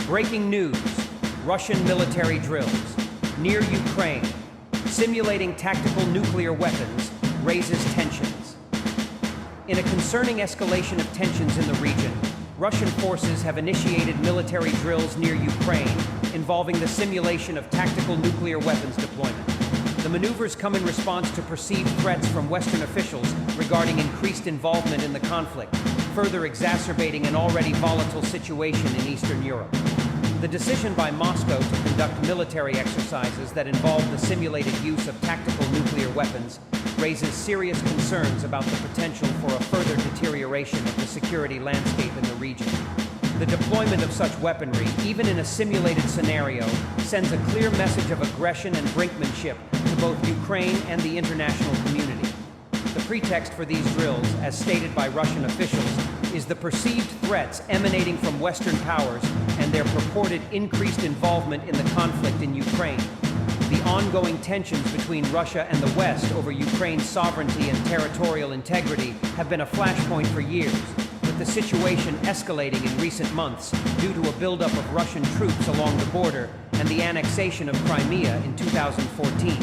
Breaking news: Russian military drills near Ukraine, simulating tactical nuclear weapons, raises tensions. In a concerning escalation of tensions in the region, Russian forces have initiated military drills near Ukraine involving the simulation of tactical nuclear weapons deployment. The maneuvers come in response to perceived threats from Western officials regarding increased involvement in the conflict, further exacerbating an already volatile situation in Eastern Europe. The decision by Moscow to conduct military exercises that involve the simulated use of tactical nuclear weapons raises serious concerns about the potential for a further deterioration of the security landscape in the region. The deployment of such weaponry, even in a simulated scenario, sends a clear message of aggression and brinkmanship to both Ukraine and the international community. The pretext for these drills, as stated by Russian officials, is the perceived threats emanating from Western powers and their purported increased involvement in the conflict in Ukraine. The ongoing tensions between Russia and the West over Ukraine's sovereignty and territorial integrity have been a flashpoint for years, with the situation escalating in recent months due to a buildup of Russian troops along the border and the annexation of Crimea in 2014.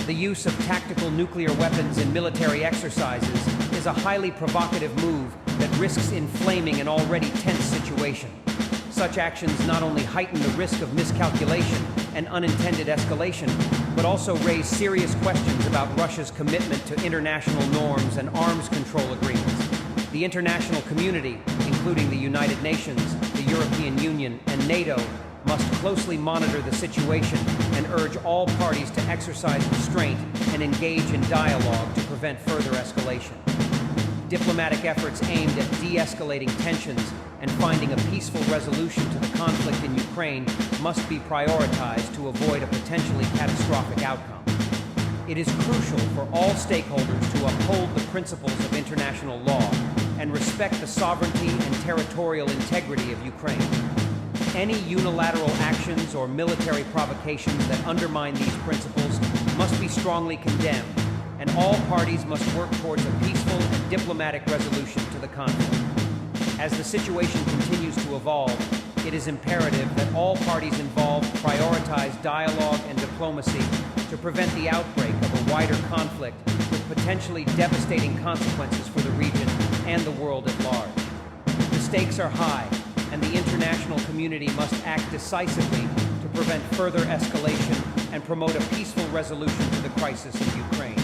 The use of tactical nuclear weapons in military exercises is a highly provocative move that risks inflaming an already tense situation. Such actions not only heighten the risk of miscalculation and unintended escalation, but also raise serious questions about Russia's commitment to international norms and arms control agreements. The international community, including the United Nations, the European Union, and NATO, must closely monitor the situation and urge all parties to exercise restraint and engage in dialogue to prevent further escalation. Diplomatic efforts aimed at de-escalating tensions and finding a peaceful resolution to the conflict in Ukraine must be prioritized to avoid a potentially catastrophic outcome. It is crucial for all stakeholders to uphold the principles of international law and respect the sovereignty and territorial integrity of Ukraine. Any unilateral actions or military provocations that undermine these principles must be strongly condemned, and all parties must work towards a peaceful and diplomatic resolution to the conflict. As the situation continues to evolve, it is imperative that all parties involved prioritize dialogue and diplomacy to prevent the outbreak of a wider conflict with potentially devastating consequences for the region and the world at large. The stakes are high, and the international community must act decisively to prevent further escalation and promote a peaceful resolution to the crisis in Ukraine.